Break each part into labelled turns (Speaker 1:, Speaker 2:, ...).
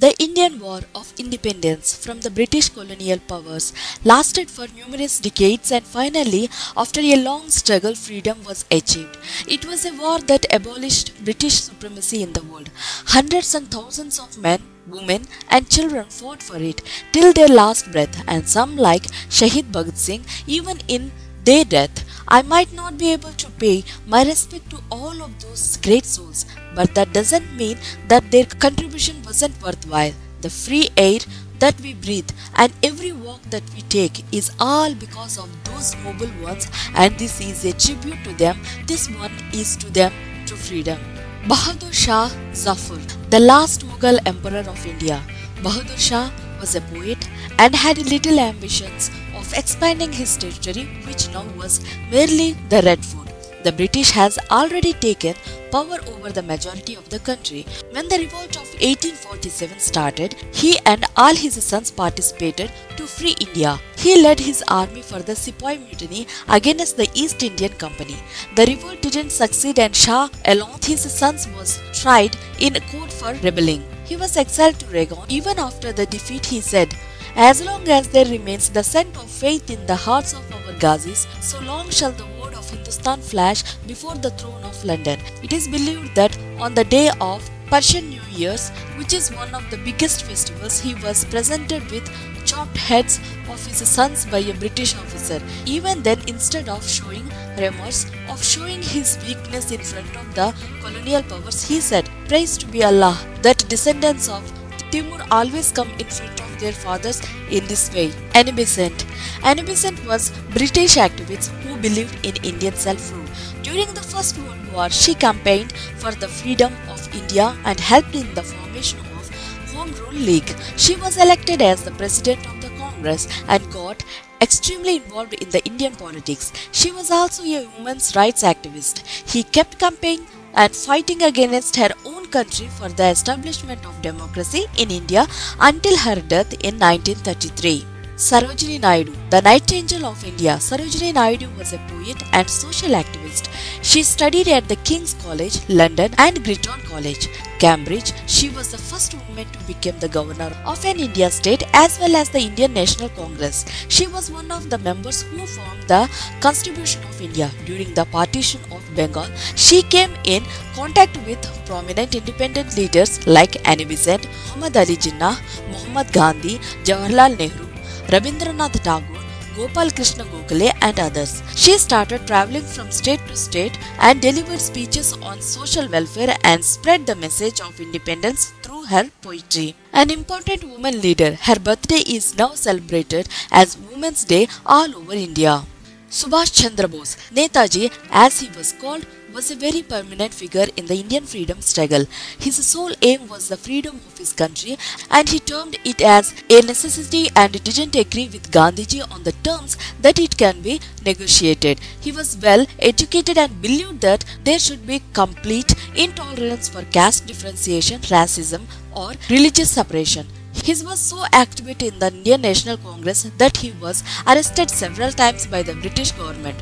Speaker 1: The Indian War of Independence from the British colonial powers lasted for numerous decades, and finally, after a long struggle, freedom was achieved. It was a war that abolished British supremacy in the world. Hundreds and thousands of men, women and children fought for it till their last breath, and some like Shaheed Bhagat Singh, even in their death. I might not be able to pay my respect to all of those great souls, but that doesn't mean that their contribution wasn't worthwhile. The free air that we breathe and every walk that we take is all because of those noble ones, and this is a tribute to them. This one is to them, to freedom. Bahadur Shah ZAFUR, the last Mughal Emperor of India. Bahadur Shah was a poet and had little ambitions of expanding his territory, which now was merely the Red Fort. The British has already taken power over the majority of the country. When the revolt of 1847 started, he and all his sons participated to free India. He led his army for the Sepoy Mutiny against the East Indian Company. The revolt didn't succeed, and Shah, along with his sons, was tried in court for rebelling. He was exiled to Rangoon. Even after the defeat, he said, "As long as there remains the scent of faith in the hearts of our Ghazis, so long shall the word of Hindustan flash before the throne of London." It is believed that on the day of Persian New Year's, which is one of the biggest festivals, he was presented with chopped heads of his sons by a British officer. Even then, instead of showing remorse, of showing his weakness in front of the colonial powers, he said, "Praise to be Allah, that descendants of Timur always come in front of their fathers in this way." Annie Besant. Annie Besant was British activist who believed in Indian self-rule. During the First World War, she campaigned for the freedom of India and helped in the formation of Home Rule League. She was elected as the president of the Congress and got extremely involved in the Indian politics. She was also a women's rights activist. He kept campaigning and fighting against her own country for the establishment of democracy in India until her death in 1933. Sarojini Naidu, the Nightingale of India. Sarojini Naidu was a poet and social activist. She studied at the King's College, London and Girton College, Cambridge. She was the first woman to become the governor of an Indian state as well as the Indian National Congress. She was one of the members who formed the Constitution of India during the Partition of Bengal. She came in contact with prominent independent leaders like Annie Besant, Ali Jinnah, Mahatma Gandhi, Jawaharlal Nehru, Rabindranath Tagore, Gopal Krishna Gokhale and others. She started traveling from state to state and delivered speeches on social welfare and spread the message of independence through her poetry. An important woman leader, her birthday is now celebrated as Women's Day all over India. Subhash Chandra Bose, Netaji as he was called, was a very permanent figure in the Indian freedom struggle. His sole aim was the freedom of his country, and he termed it as a necessity and didn't agree with Gandhiji on the terms that it can be negotiated. He was well educated and believed that there should be complete intolerance for caste differentiation, racism or religious separation. He was so active in the Indian National Congress that he was arrested several times by the British government.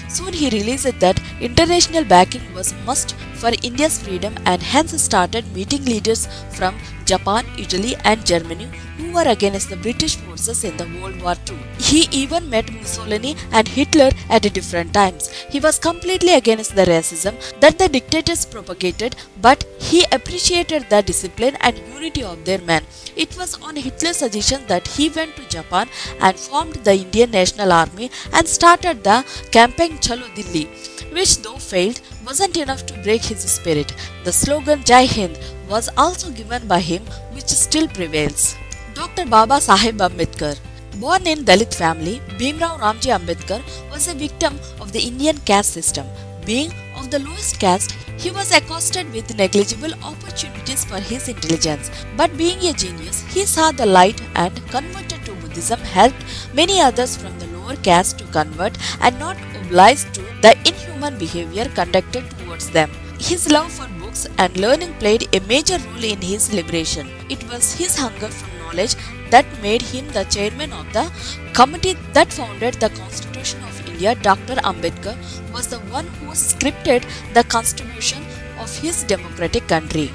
Speaker 1: Soon he realized that international backing was must for India's freedom, and hence started meeting leaders from Japan, Italy and Germany who were against the British forces in the World War II. He even met Mussolini and Hitler at different times. He was completely against the racism that the dictators propagated, but he appreciated the discipline and unity of their men. It was on Hitler's suggestion that he went to Japan and formed the Indian National Army and started the campaign Chalo Dilli, which though failed wasn't enough to break his spirit. The slogan Jai Hind was also given by him, which still prevails. Dr. Baba Saheb Ambedkar. Born in Dalit family, Bhimrao Ramji Ambedkar was a victim of the Indian caste system. Being of the lowest caste, he was accosted with negligible opportunities for his intelligence. But being a genius, he saw the light and converted to Buddhism, helped many others from the lower caste to convert and not obliged to the inhuman behaviour conducted towards them. His love for books and learning played a major role in his liberation. It was his hunger for knowledge that made him the chairman of the committee that founded the Constitution of India. Dr. Ambedkar was the one who scripted the constitution of his democratic country.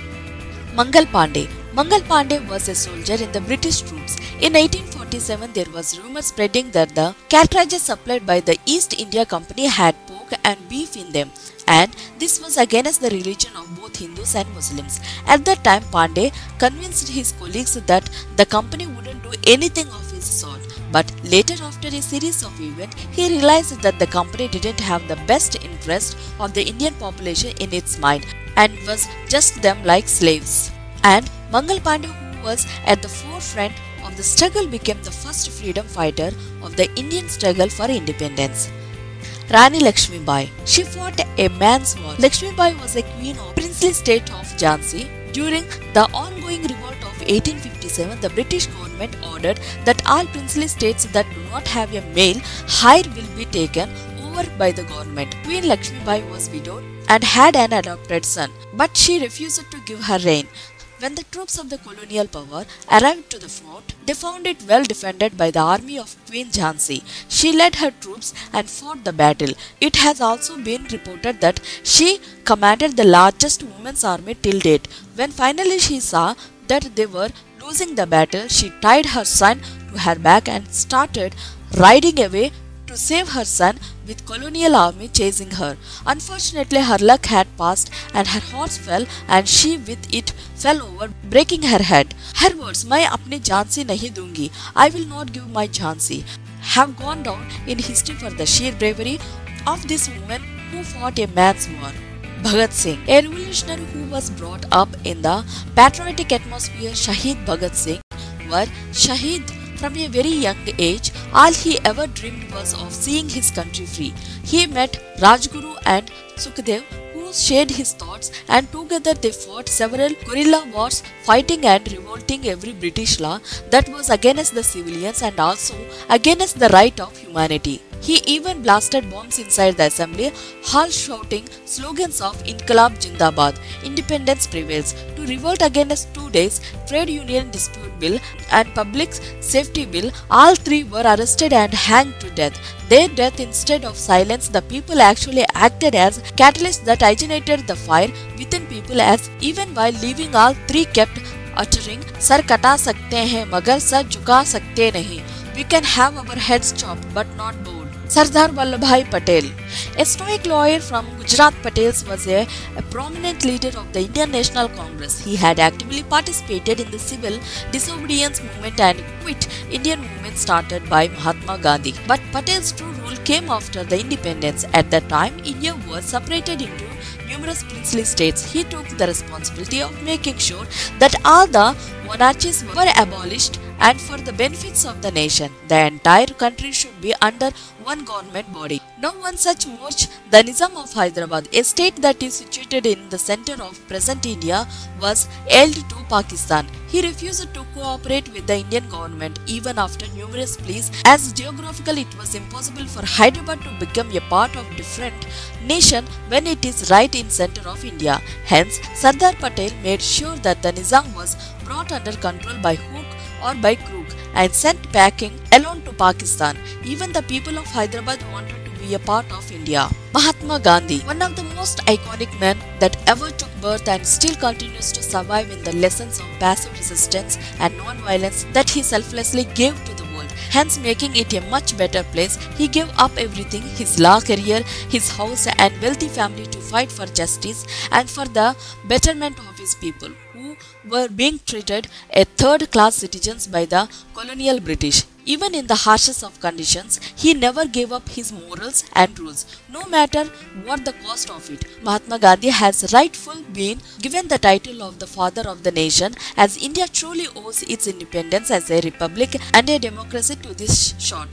Speaker 1: Mangal Pandey, Mangal Pandey was a soldier in the British troops. In 1847, there was rumor spreading that the cartridges supplied by the East India Company had pork and beef in them, and this was against the religion of both Hindus and Muslims. At that time, Pandey convinced his colleagues that the company wouldn't do anything of his sort. But later, after a series of events, he realized that the company didn't have the best interest of the Indian population in its mind and was just them like slaves. And Mangal Pandey, who was at the forefront of the struggle, became the first freedom fighter of the Indian struggle for independence. Rani Lakshmi Bai. She fought a man's war. Lakshmi Bai was a queen of the princely state of Jhansi. During the ongoing revolt of 1857, the British government ordered that all princely states that do not have a male heir will be taken over by the government. Queen Lakshmi Bai was widowed and had an adopted son, but she refused to give her reign. When the troops of the colonial power arrived to the fort, they found it well defended by the army of Queen Jhansi. She led her troops and fought the battle. It has also been reported that she commanded the largest women's army till date. When finally she saw that they were losing the battle, she tied her son to her back and started riding away to save her son with colonial army chasing her. Unfortunately, her luck had passed and her horse fell and she with it fell over, breaking her head. Her words, "मैं अपनी झांसी नहीं दूंगी, I will not give my Jhansi," have gone down in history for the sheer bravery of this woman who fought a man's war. Bhagat Singh, a revolutionary who was brought up in the patriotic atmosphere. Shaheed Bhagat Singh was Shaheed from a very young age. All he ever dreamed was of seeing his country free. He met Rajguru and Sukhdev, who shared his thoughts, and together they fought several guerrilla wars, fighting and revolting every British law that was against the civilians and also against the right of humanity. He even blasted bombs inside the assembly hall, shouting slogans of Inqilab Jindabad, independence prevails, to revolt against 2 days trade union dispute bill and public safety bill. All three were arrested and hanged to death. Their death, instead of silence the people, actually acted as catalysts that ignited the fire within people, as even while leaving, all three kept uttering, "Sar kata sakte hain, magar sar jhuka sakte nahi. We can have our heads chopped but not bowed." Sardar Vallabhbhai Patel, a stoic lawyer from Gujarat, Patel was a prominent leader of the Indian National Congress. He had actively participated in the civil disobedience movement and quit Indian movement started by Mahatma Gandhi. But Patel's true rule came after the independence. At that time, India was separated into numerous princely states. He took the responsibility of making sure that all the monarchies were abolished, and for the benefits of the nation, the entire country should be under one government body. No one such much the Nizam of Hyderabad, a state that is situated in the center of present India, was held to Pakistan. He refused to cooperate with the Indian government even after numerous pleas, as geographically it was impossible for Hyderabad to become a part of different nation when it is right in center of India. Hence, Sardar Patel made sure that the Nizam was brought under control by hook or by crook and sent packing alone to Pakistan. Even the people of Hyderabad wanted to be a part of India. Mahatma Gandhi, one of the most iconic men that ever took birth and still continues to survive in the lessons of passive resistance and non-violence that he selflessly gave to the world, hence making it a much better place. He gave up everything, his law career, his house and wealthy family, to fight for justice and for the betterment of his people, who were being treated as third-class citizens by the colonial British. Even in the harshest of conditions, he never gave up his morals and rules, no matter what the cost of it. Mahatma Gandhi has rightfully been given the title of the father of the nation, as India truly owes its independence as a republic and a democracy to this short.